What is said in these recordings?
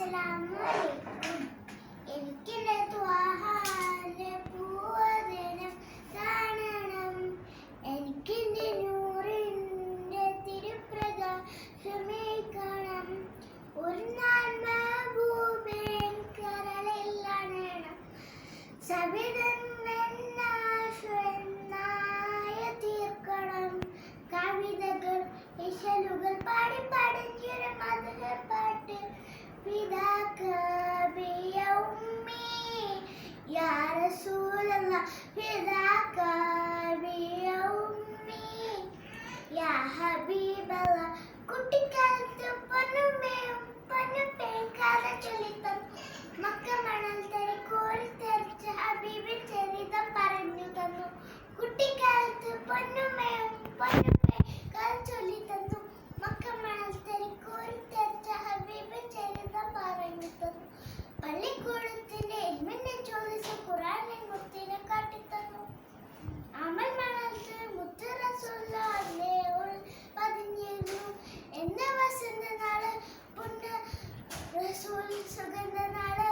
അസ്സലാമലൈക്കും. എനിക്കെന്റെ ത്വാഹാന്റെ പൂവദനം കാണണം. എനിക്കെന്റെ നൂറിന്റെ തിരുപ്രകാശമേൽക്കണം. ഒരു നാൾ മഹബൂബേ കരളിലണയണം. സബിതൻ എന്നായ തീർക്കണം. കവിതകൾ ഇശലുകൾ പാടി പടഞ്ഞൊരു മധുര പാട്ട്. فداك بيومي يا رسول الله فداك بيومي يا حبيب الله. കുട്ടിക്കാലത്ത് പൊന്നുമേയും കഥ ചൊല്ലിത്തം മക്ക മണൽ തരി കോരിത്തെറിച്ച ഹബീബിൻ ചരിതം പറഞ്ഞു തന്നു. കുട്ടിക്കാലത്ത് പൊന്നുമേയും കഥ ചൊല്ലിത്തന്നു മക്ക മണൽ തരി കോരിത്തെറിച്ച ഹബീബിൻ ചരിതം പറഞ്ഞു തന്നു. പള്ളിക്കൂടത്തിന്റെ എൽമിനെ ചോദിച്ച ഖുർആനിൽ മുത്തിനെ കാട്ടിത്തന്നു. അമൽ മണൽത്ത് മുത്ത് റസൂലുള്ളാഹിന്റെ പതിഞ്ഞിരുന്നു. എന്ന വസന്ത നാള് പുണ്യ റസൂൽ സുഗന്ധ നാള്.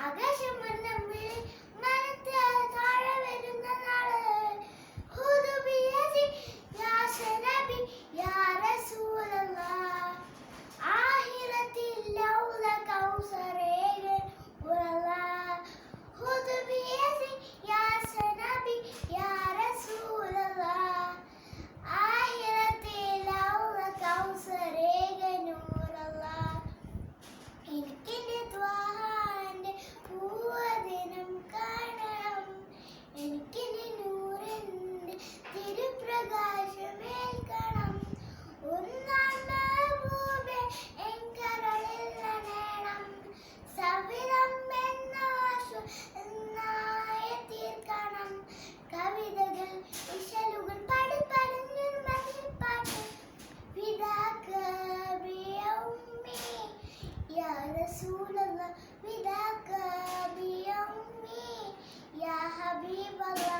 ആകാശം വന്നം വിളി മനത്ത് താഴെ വരുന്ന നാള്. ഹുദു ബിയദി യാ സനബി യാ റസൂലല്ലാഹ്. ആഹിറത്തിൽ ലൗല കൗസറേകെ ഉറല്ലാഹ്. ഹുദു ബിയദി യാ സനബി യാ റസൂലല്ലാഹ്. ആഹിറത്തിൽ ലൗല കൗസറേകെ നൂറല്ലാഹ്. എനിക്കെന്റെ ത്വാഹാന്റെ പൂവദനം കാണണം. എനിക്കെന്റെ നൂറിന്റെ തിരുപ്രകാശമേൽക്കണം. ഒന്നാം മഹബൂബേ കരളിലണയണം. സവിതം എന്നായ തീർക്കണം. കവിതകൾ ഇശലുകൾ പാടി പടഞ്ഞൊരു മധുരപ്പാട്ട്. ഫിദാക ബിയൗമി യാ റസൂലല്ലാഹ് ഫിദാക ബിയൗമി യാ ഹബീബല്ലാഹ്.